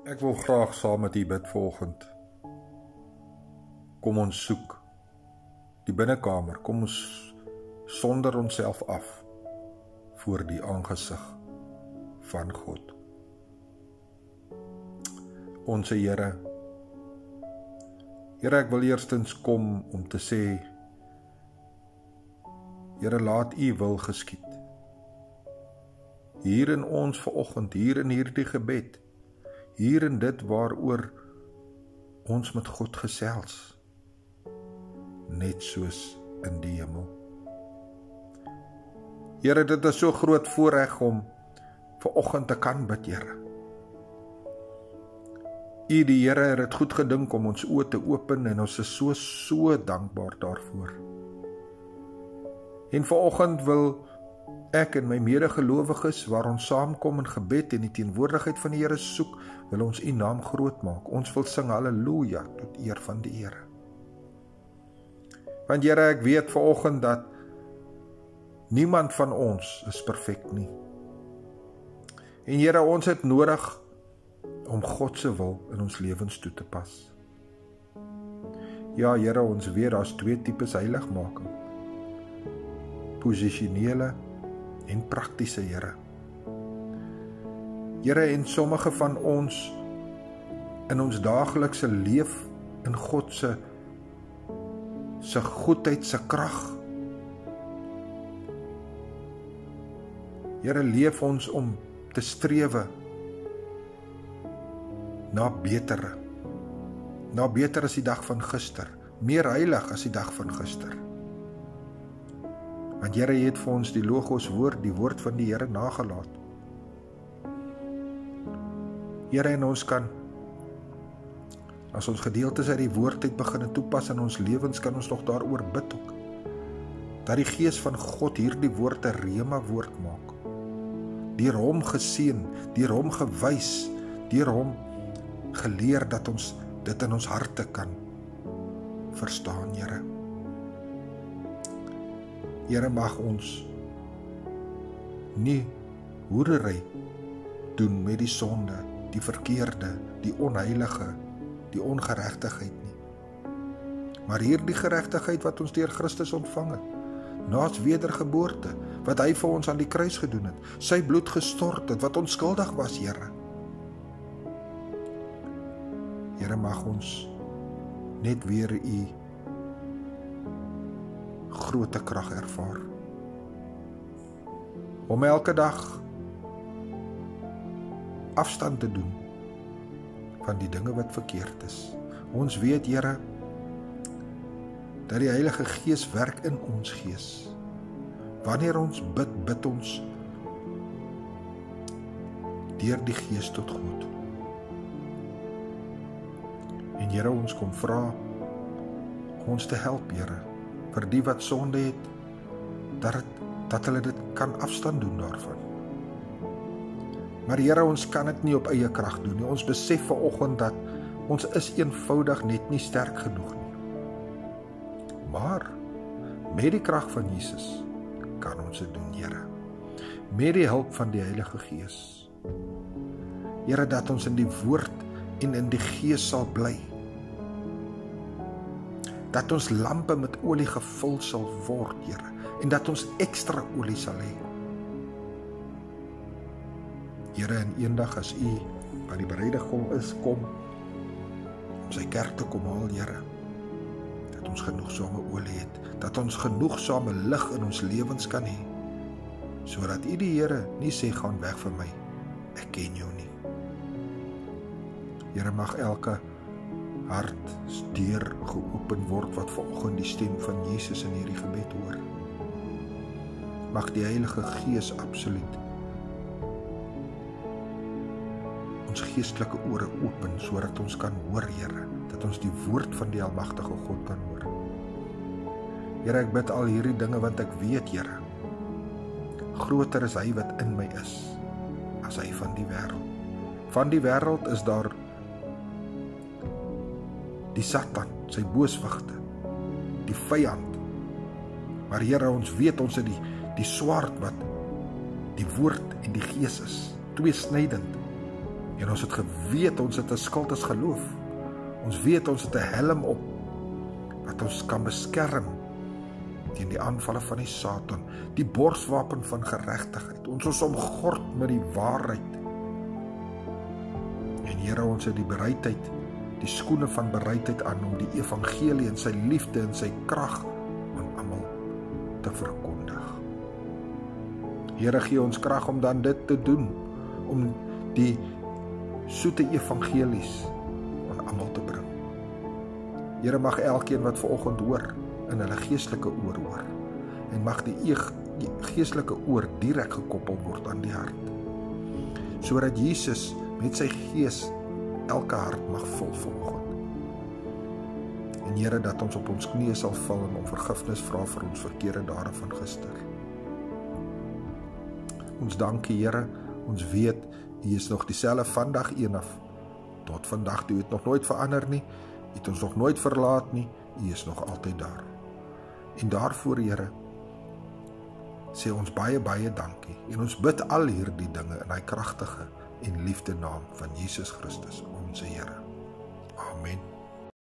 Ek wil graag saam met u bid vanoggend. Kom ons soek die binnekamer, kom ons sonder onsself af voor die aangesig van God. Onse Here, ek wil eerstens kom om te sê, Here, laat u wil geskied. Hier in ons vanoggend, hier in hierdie gebed, hier in dit waaroor ons met God gesels, net soos in die hemel. Here, dit is so groot voorreg om vanoggend te kan bid, Here. U die Here het dit goed gedink om ons oë te open en ons is so dankbaar daarvoor. En vanoggend wil ek en my medegelowiges, waar ons saamkom in gebed en die teenwoordigheid van die Here soek, wil ons u naam groot maak. Ons wil sing halleluja tot eer van die Here. Want Here, ek weet vanoggend dat niemand van ons is perfek nie. En Here, ons het nodig om God se wil in ons lewens toe te pas. Ja, Here, ons weet daar's twee tipes heiligmaking. Posisionele en praktiese, Here. Here, en sommige van ons in ons daaglikse leef in God se goedheid, se krag. Here, leef ons om te strewe na betere. Na beter as die dag van gister, meer heilig as die dag van gister. Want Here het vir ons die logos woord, die woord van die Here nagelaat. Here, en ons kan, as ons gedeeltes uit die woord uit begin toepas in ons lewens, kan ons nog daaroor bid ook, dat die Gees van God hierdie woord 'n rema woord maak, deur hom geseën, deur hom gewys, deur hom geleer, dat ons dit in ons harte kan verstaan, Here. Here, mag ons nie hoerery doen met die sonde, die verkeerde, die onheilige, die ongeregtigheid nie. Maar hierdie geregtigheid wat ons deur Christus ontvang het, naas wedergeboorte, wat hy vir ons aan die kruis gedoen het, sy bloed gestort het, wat onskuldig was, Here. Here, mag ons net weer u grote krag ervaar, om elke dag afstand te doen van die dinge wat verkeerd is. Ons weet, Here, dat die Heilige Gees werk in ons gees. Wanneer ons bid, bid ons deur die Gees tot God. En Here, ons kom vra ons te help, Here, vir die wat sonde het, dat hulle dit kan afstand doen daarvan. Maar Here, ons kan dit nie op eie krag doen nie. Ons besef vanoggend dat ons is eenvoudig net nie sterk genoeg nie. Maar met die krag van Jesus kan ons dit doen, Here. Met die hulp van die Heilige Gees. Here, dat ons in die woord en in die Gees sal bly. Dat ons lampe met olie gevul sal word, Here, en dat ons ekstra olie sal hê. Here, en eendag as u wat die bruidegom is, kom om sy kerk te kom haal, Here, dat ons genoegsame olie het, dat ons genoegsame lig in ons lewens kan hê, sodat u die Here nie sê, gaan weg van my, ek ken jou nie. Here, mag elke hart deur geopen word wat vanoggend die stem van Jesus in hierdie gebed hoor. Mag die Heilige Gees absoluut ons geestelike ore open, sodat ons kan hoor, Here, dat ons die woord van die almagtige God kan hoor. Here, ek bid al hierdie dinge, want ek weet, Here, groter is hy wat in my is, as hy van die wêreld. Van die wêreld is daar die Satan, sy booswigte, die vyand. Maar Here, ons weet, ons het die swaard wat die woord en die Gees is, tweesnydend, En ons het geweet, ons het 'n skuld as geloof. Ons weet ons het 'n helm op wat ons kan beskerm teen die aanvalle van die Satan, die borswapen van geregtigheid. Ons is omgord met die waarheid. En Here, ons het die bereidheid, die skoene van bereidheid aan om die evangelie en sy liefde en sy krag aan almal te verkondig. Here, gee ons krag om dan dit te doen, om die soete evangelies aan almal te bring. Here, mag elkeen wat vanoggend hoor, in hulle geestelike oor hoor, en mag die geestelike oor direk gekoppel word aan die hart, sodat Jesus met sy gees elke hart mag vul vanoggend. En Here, dat ons op ons knieë sal val en om vergifnis vra vir ons verkeerde dade van gister. Ons dankie, Here, ons weet, U is nog dieselfde vandag eenaf, tot vandag, U het nog nooit verander nie, U het ons nog nooit verlaat nie, U is nog altyd daar. En daarvoor, Here, sê ons baie, baie dankie, en ons bid al hierdie dinge in hy kragtige en liefde naam van Jesus Christus, onze Here. Amen.